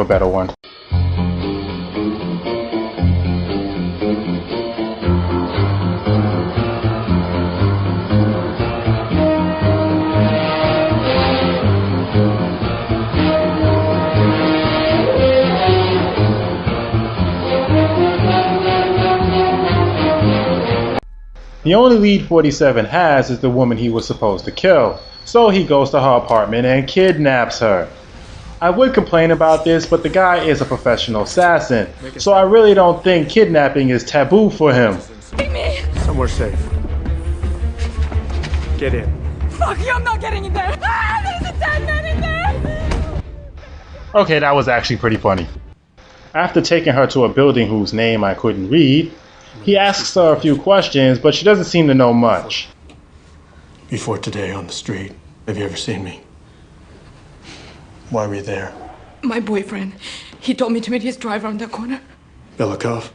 a better one. The only lead 47 has is the woman he was supposed to kill, so he goes to her apartment and kidnaps her. I would complain about this, but the guy is a professional assassin, so I really don't think kidnapping is taboo for him. Take me! Somewhere safe. Get in. Fuck you, I'm not getting in there! Ah, there's a dead man in there! Okay, that was actually pretty funny. After taking her to a building whose name I couldn't read, he asks her a few questions, but she doesn't seem to know much. Before today on the street, have you ever seen me? Why were you there? My boyfriend. He told me to meet his driver on the corner. Belikov?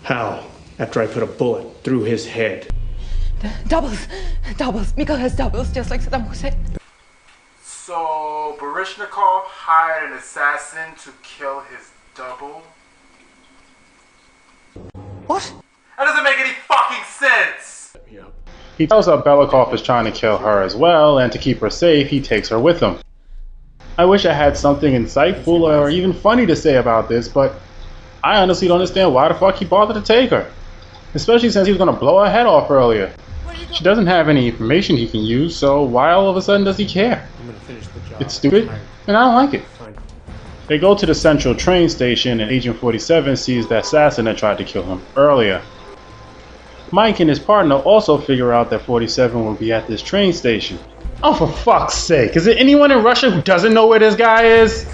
How? After I put a bullet through his head. Doubles. Doubles. Mikhail has doubles, just like Saddam Hussein. So, Perignon hired an assassin to kill his double? What? That doesn't make any fucking sense! He tells her Belikov is trying to kill her as well, and to keep her safe, he takes her with him. I wish I had something insightful or even funny to say about this, but I honestly don't understand why the fuck he bothered to take her. Especially since he was going to blow her head off earlier. She doesn't have any information he can use, so why all of a sudden does he care? It's stupid, and I don't like it. They go to the central train station and Agent 47 sees the assassin that tried to kill him earlier. Mike and his partner also figure out that 47 will be at this train station. Oh, for fuck's sake, is there anyone in Russia who doesn't know where this guy is?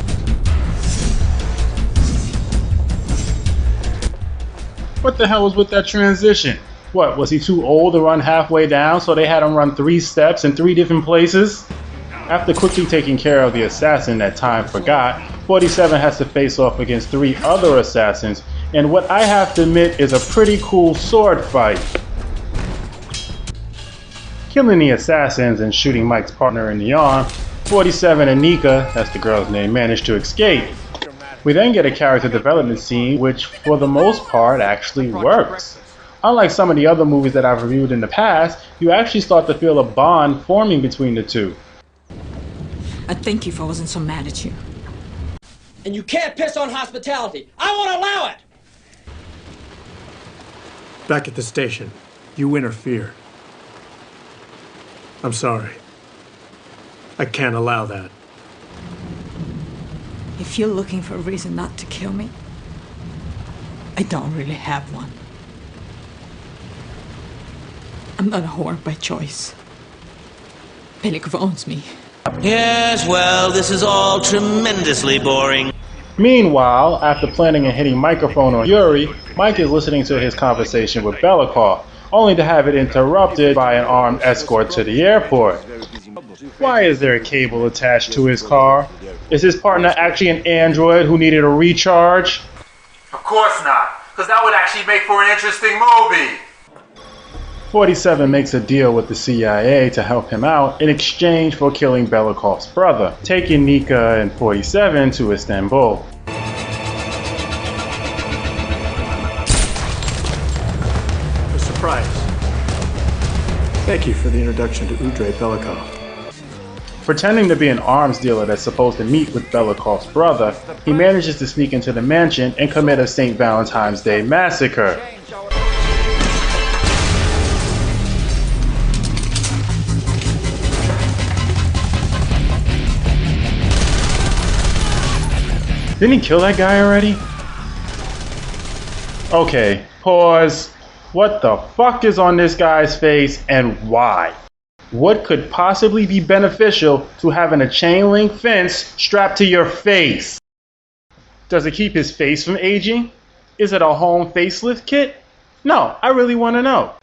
What the hell was with that transition? What, was he too old to run halfway down, so they had him run 3 steps in 3 different places? After quickly taking care of the assassin that time forgot, 47 has to face off against 3 other assassins, and what I have to admit is a pretty cool sword fight. Killing the assassins and shooting Mike's partner in the arm, 47 and Nika, that's the girl's name, manage to escape. We then get a character development scene which, for the most part, actually works. Unlike some of the other movies that I've reviewed in the past, you actually start to feel a bond forming between the two. I'd thank you if I wasn't so mad at you. And you can't piss on hospitality. I won't allow it! Back at the station, you interfere. I'm sorry. I can't allow that. If you're looking for a reason not to kill me, I don't really have one. I'm not a whore by choice. Belikov owns me. Yes, well, this is all tremendously boring. Meanwhile, after planning and hitting microphone on Yuri, Mike is listening to his conversation with Belikov, only to have it interrupted by an armed escort to the airport. Why is there a cable attached to his car? Is his partner actually an android who needed a recharge? Of course not, because that would actually make for an interesting movie. 47 makes a deal with the CIA to help him out in exchange for killing Belikov's brother, taking Nika and 47 to Istanbul. A surprise. Thank you for the introduction to Udrey Belikov. Pretending to be an arms dealer that's supposed to meet with Belikov's brother, he manages to sneak into the mansion and commit a St. Valentine's Day massacre. Didn't he kill that guy already? Okay, pause. What the fuck is on this guy's face and why? What could possibly be beneficial to having a chain link fence strapped to your face? Does it keep his face from aging? Is it a home facelift kit? No, I really want to know.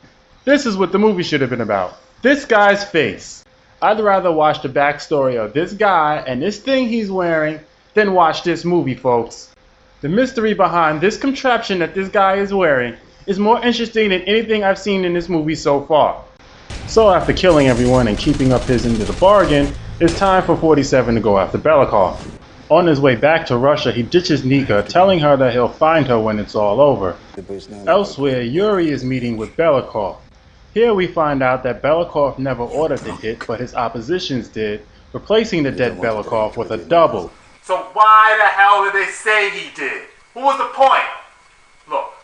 This is what the movie should have been about. This guy's face. I'd rather watch the backstory of this guy and this thing he's wearing than watch this movie, folks. The mystery behind this contraption that this guy is wearing is more interesting than anything I've seen in this movie so far. So after killing everyone and keeping up his end of the bargain, it's time for 47 to go after Belikov. On his way back to Russia, he ditches Nika, telling her that he'll find her when it's all over. Elsewhere, Yuri is meeting with Belikov. Here we find out that Belikov never ordered the hit, but his oppositions did, replacing the dead Belikov with a double. So why the hell did they say he did? What was the point? Look,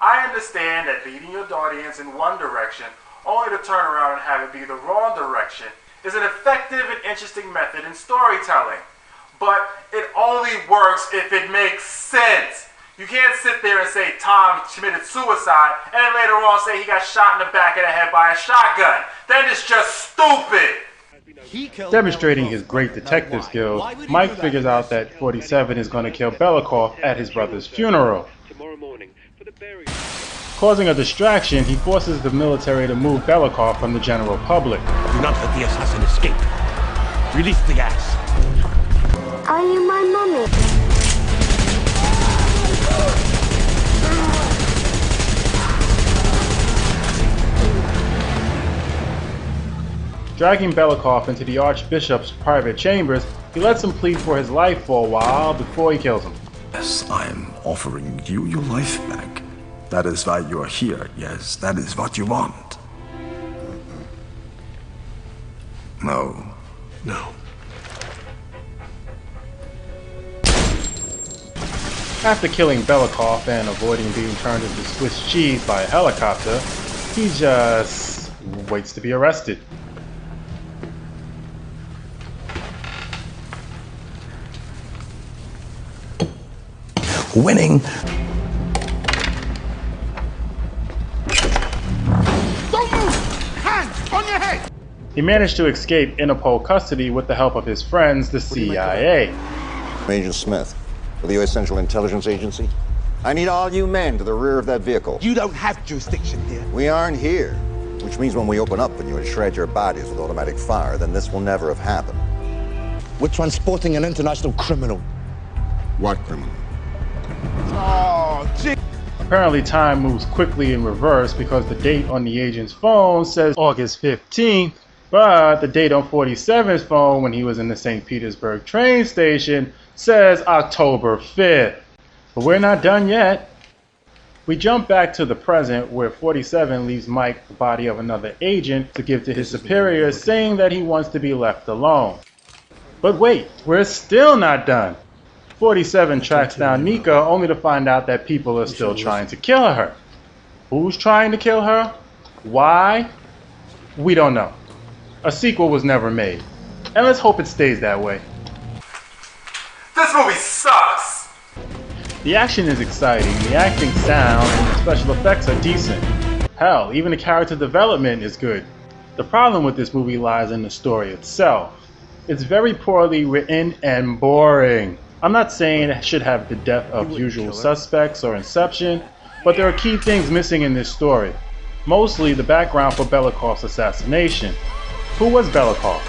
I understand that leading your audience in one direction, only to turn around and have it be the wrong direction, is an effective and interesting method in storytelling. But it only works if it makes sense. You can't sit there and say Tom committed suicide and then later on say he got shot in the back of the head by a shotgun. That is just stupid. Demonstrating his great detective skills, Mike figures out that 47 is going to kill Belikov at his brother's funeral. Causing a distraction, he forces the military to move Belikov from the general public. Do not let the assassin escape. Release the gas. Are you my mummy? Dragging Belikov into the Archbishop's private chambers, he lets him plead for his life for a while before he kills him. Yes, I am offering you your life back. That is why you are here. Yes, that is what you want. No. No. After killing Belikov and avoiding being turned into Swiss cheese by a helicopter, he just waits to be arrested. Winning. Don't move! Hands on your head! He managed to escape Interpol custody with the help of his friends, the CIA. Agent Smith, for the U.S. Central Intelligence Agency. I need all you men to the rear of that vehicle. You don't have jurisdiction here. We aren't here, which means when we open up on you and shred your bodies with automatic fire, then this will never have happened. We're transporting an international criminal. What criminal? Oh, gee. Apparently time moves quickly in reverse because the date on the agent's phone says August 15th, but the date on 47's phone when he was in the St. Petersburg train station says October 5th. But we're not done yet. We jump back to the present where 47 leaves Mike the body of another agent to give to his superiors, saying that he wants to be left alone. But wait, we're still not done. 47 tracks down Nika only to find out that people are still trying to kill her. Who's trying to kill her? Why? We don't know. A sequel was never made. And let's hope it stays that way. This movie sucks! The action is exciting, the acting sound, and the special effects are decent. Hell, even the character development is good. The problem with this movie lies in the story itself. It's very poorly written and boring. I'm not saying it should have the depth of Usual Suspects or Inception, but there are key things missing in this story. Mostly the background for Belikov's assassination. Who was Belikov?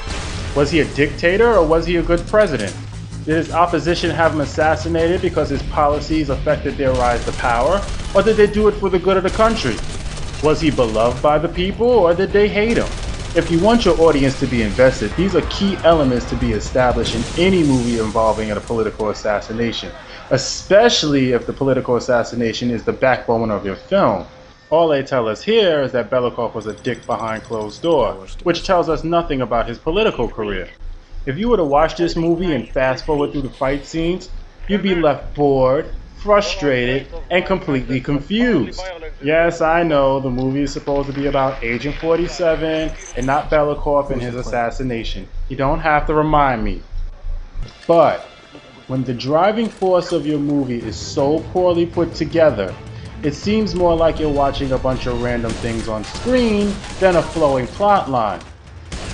Was he a dictator or was he a good president? Did his opposition have him assassinated because his policies affected their rise to power, or did they do it for the good of the country? Was he beloved by the people or did they hate him? If you want your audience to be invested, these are key elements to be established in any movie involving a political assassination, especially if the political assassination is the backbone of your film. All they tell us here is that Belikov was a dick behind closed doors, which tells us nothing about his political career. If you were to watch this movie and fast forward through the fight scenes, you'd be left bored, frustrated, and completely confused. Yes, I know the movie is supposed to be about Agent 47 and not Belikov and his assassination. You don't have to remind me. But when the driving force of your movie is so poorly put together, it seems more like you're watching a bunch of random things on screen than a flowing plot line.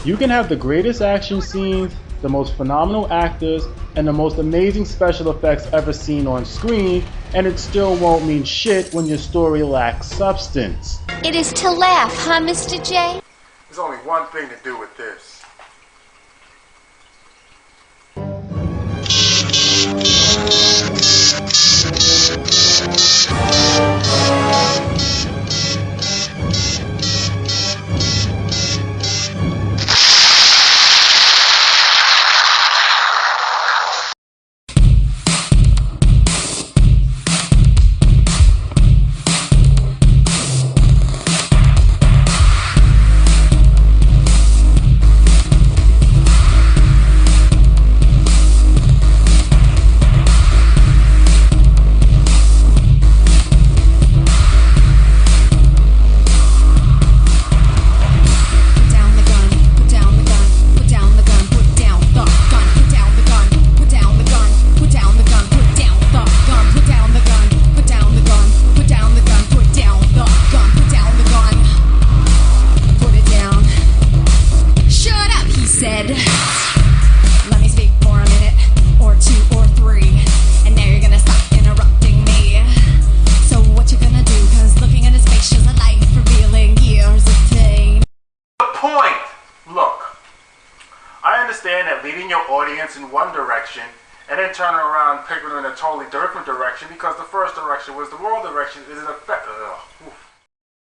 You can have the greatest action scenes, the most phenomenal actors, and the most amazing special effects ever seen on screen, and it still won't mean shit when your story lacks substance. It is to laugh, huh, Mr. J? There's only one thing to do with this. audience in one direction and then turning around and picking them in a totally different direction because the first direction was the wrong direction is an effect.